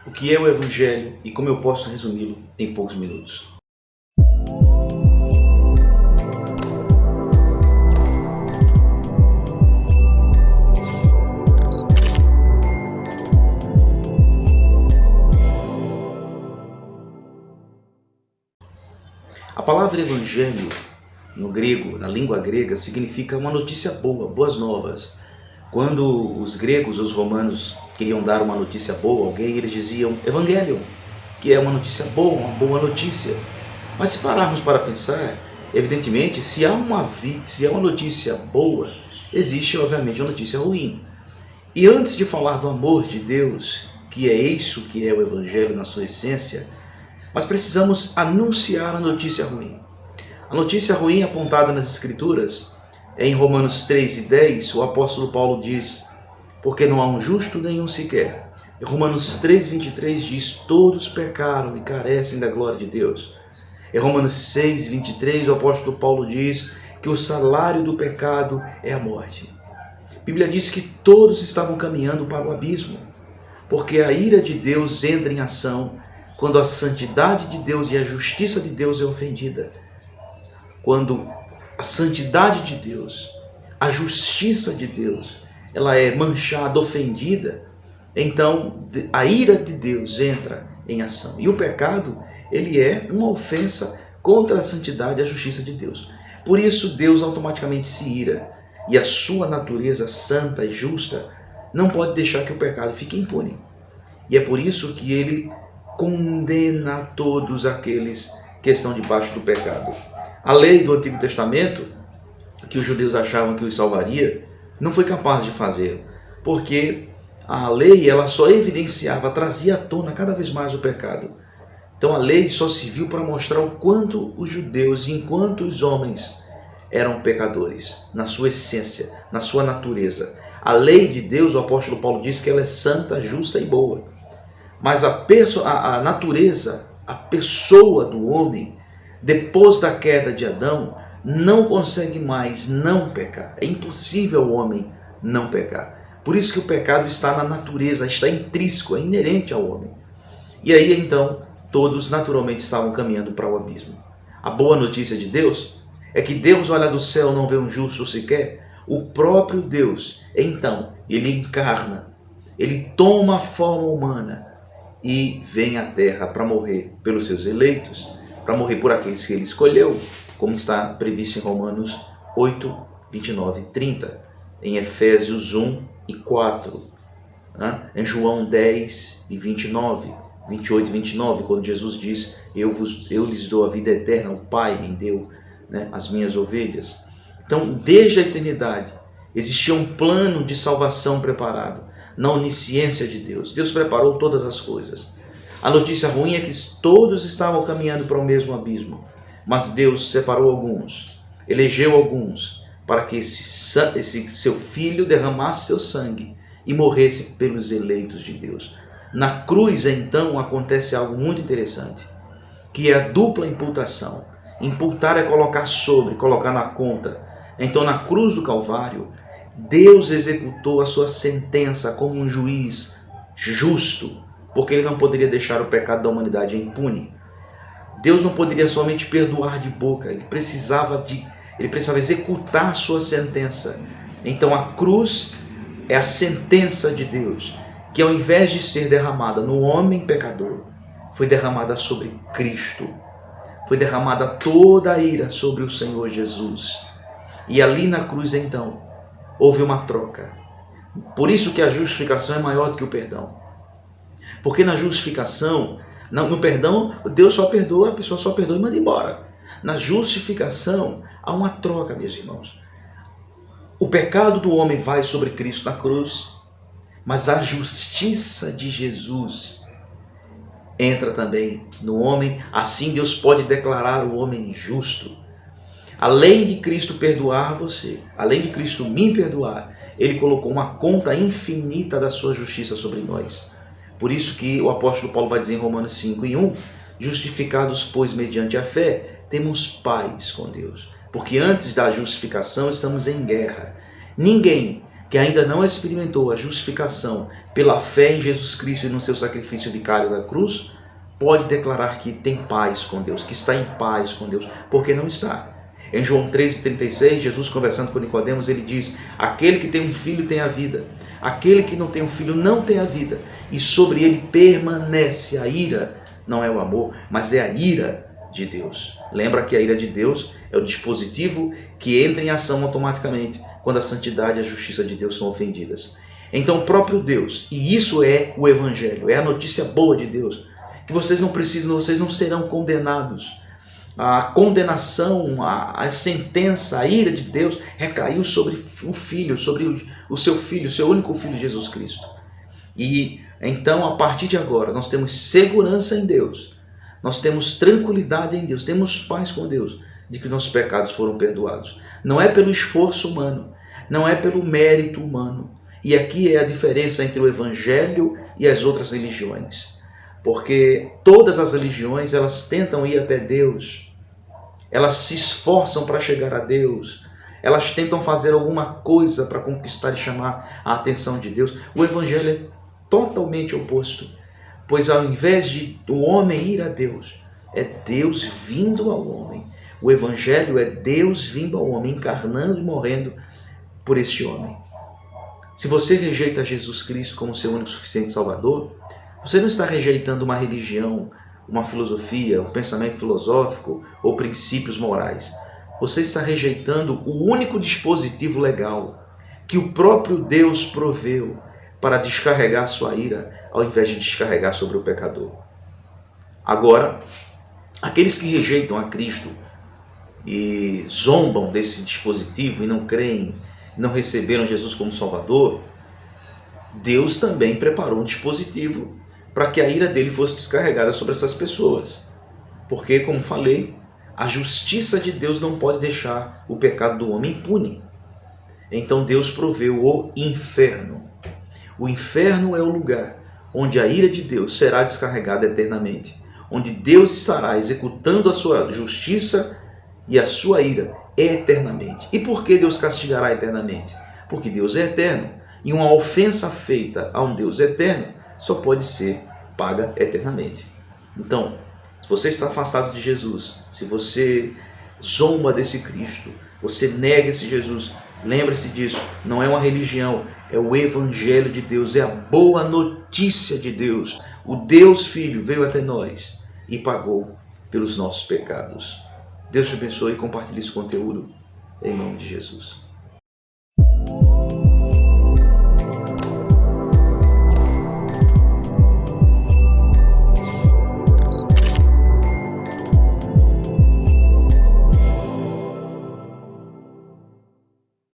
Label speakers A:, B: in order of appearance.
A: o que é o Evangelho e como eu posso resumi-lo em poucos minutos. A palavra Evangelho, no grego, na língua grega, significa uma notícia boa, boas novas. Quando os gregos, os romanos, queriam dar uma notícia boa a alguém, eles diziam Evangelion, que é uma notícia boa, uma boa notícia. Mas se pararmos para pensar, evidentemente, se há uma notícia boa, existe obviamente uma notícia ruim. E antes de falar do amor de Deus, que é isso que é o Evangelho na sua essência, mas precisamos anunciar a notícia ruim. A notícia ruim apontada nas Escrituras, em Romanos 3:10, o apóstolo Paulo diz, porque não há um justo nenhum sequer. Em Romanos 3:23 diz, todos pecaram e carecem da glória de Deus. Em Romanos 6:23, o apóstolo Paulo diz que o salário do pecado é a morte. A Bíblia diz que todos estavam caminhando para o abismo, porque a ira de Deus entra em ação quando a santidade de Deus e a justiça de Deus é ofendida. Quando a santidade de Deus, a justiça de Deus, ela é manchada, ofendida, então a ira de Deus entra em ação. E o pecado, ele é uma ofensa contra a santidade e a justiça de Deus. Por isso Deus automaticamente se ira. E a sua natureza santa e justa não pode deixar que o pecado fique impune. E é por isso que ele condena todos aqueles que estão debaixo do pecado. A lei do Antigo Testamento, que os judeus achavam que os salvaria, não foi capaz de fazer, porque a lei ela só evidenciava, trazia à tona cada vez mais o pecado. Então a lei só serviu para mostrar o quanto os judeus, enquanto os homens, eram pecadores, na sua essência, na sua natureza. A lei de Deus, o apóstolo Paulo diz que ela é santa, justa e boa. Mas a natureza, a pessoa do homem, depois da queda de Adão, não consegue mais não pecar. É impossível o homem não pecar. Por isso que o pecado está na natureza, está intrínseco, é inerente ao homem. E aí então, todos naturalmente estavam caminhando para o abismo. A boa notícia de Deus é que Deus olha do céu, não vê um justo sequer. O próprio Deus, então, ele encarna, ele toma a forma humana e vem à terra para morrer pelos seus eleitos, para morrer por aqueles que ele escolheu, como está previsto em Romanos 8, 29 e 30, em Efésios 1 e 4, em João 10 e 29, 28 e 29, quando Jesus diz, eu lhes dou a vida eterna, o Pai me deu as minhas ovelhas. Então, desde a eternidade, existia um plano de salvação preparado, na onisciência de Deus. Deus preparou todas as coisas. A notícia ruim é que todos estavam caminhando para o mesmo abismo, mas Deus separou alguns, elegeu alguns, para que esse seu filho derramasse seu sangue e morresse pelos eleitos de Deus. Na cruz, então, acontece algo muito interessante, que é a dupla imputação. Imputar é colocar sobre, colocar na conta. Então, na cruz do Calvário, Deus executou a sua sentença como um juiz justo, porque ele não poderia deixar o pecado da humanidade impune. Deus não poderia somente perdoar de boca, ele precisava executar a sua sentença. Então a cruz é a sentença de Deus, que ao invés de ser derramada no homem pecador, foi derramada sobre Cristo. Foi derramada toda a ira sobre o Senhor Jesus. E ali na cruz então, houve uma troca. Por isso que a justificação é maior do que o perdão. Porque na justificação, no perdão, Deus só perdoa, a pessoa só perdoa e manda embora. Na justificação, há uma troca, meus irmãos. O pecado do homem vai sobre Cristo na cruz, mas a justiça de Jesus entra também no homem. Assim Deus pode declarar o homem justo. Além de Cristo perdoar você, além de Cristo me perdoar, Ele colocou uma conta infinita da sua justiça sobre nós. Por isso que o apóstolo Paulo vai dizer em Romanos 5:1, justificados, pois, mediante a fé, temos paz com Deus. Porque antes da justificação estamos em guerra. Ninguém que ainda não experimentou a justificação pela fé em Jesus Cristo e no seu sacrifício vicário da cruz, pode declarar que tem paz com Deus, que está em paz com Deus, porque não está. Em João 13,36, Jesus conversando com Nicodemos, ele diz: aquele que tem um filho tem a vida, aquele que não tem um filho não tem a vida, e sobre ele permanece a ira. Não é o amor, mas é a ira de Deus. Lembra que a ira de Deus é o dispositivo que entra em ação automaticamente quando a santidade e a justiça de Deus são ofendidas. Então o próprio Deus, e isso é o Evangelho, é a notícia boa de Deus, que vocês não precisam, vocês não serão condenados. A condenação, a sentença, a ira de Deus recaiu sobre o Filho, sobre o seu Filho, o seu único Filho, Jesus Cristo. E então, a partir de agora, nós temos segurança em Deus, nós temos tranquilidade em Deus, temos paz com Deus, de que nossos pecados foram perdoados. Não é pelo esforço humano, não é pelo mérito humano. E aqui é a diferença entre o Evangelho e as outras religiões. Porque todas as religiões, elas tentam ir até Deus, elas se esforçam para chegar a Deus, elas tentam fazer alguma coisa para conquistar e chamar a atenção de Deus. O Evangelho é totalmente oposto, pois ao invés de o homem ir a Deus, é Deus vindo ao homem. O Evangelho é Deus vindo ao homem, encarnando e morrendo por este homem. Se você rejeita Jesus Cristo como seu único suficiente Salvador, você não está rejeitando uma religião, uma filosofia, um pensamento filosófico ou princípios morais. Você está rejeitando o único dispositivo legal que o próprio Deus proveu para descarregar sua ira, ao invés de descarregar sobre o pecador. Agora, aqueles que rejeitam a Cristo e zombam desse dispositivo e não creem, não receberam Jesus como Salvador, Deus também preparou um dispositivo para que a ira dele fosse descarregada sobre essas pessoas. Porque, como falei, a justiça de Deus não pode deixar o pecado do homem impune. Então Deus proveu o inferno. O inferno é o lugar onde a ira de Deus será descarregada eternamente, onde Deus estará executando a sua justiça e a sua ira eternamente. E por que Deus castigará eternamente? Porque Deus é eterno, e uma ofensa feita a um Deus eterno só pode ser paga eternamente. Então, se você está afastado de Jesus, se você zomba desse Cristo, você nega esse Jesus, lembre-se disso, não é uma religião, é o Evangelho de Deus, é a boa notícia de Deus. O Deus Filho veio até nós e pagou pelos nossos pecados. Deus te abençoe e compartilhe esse conteúdo em nome de Jesus.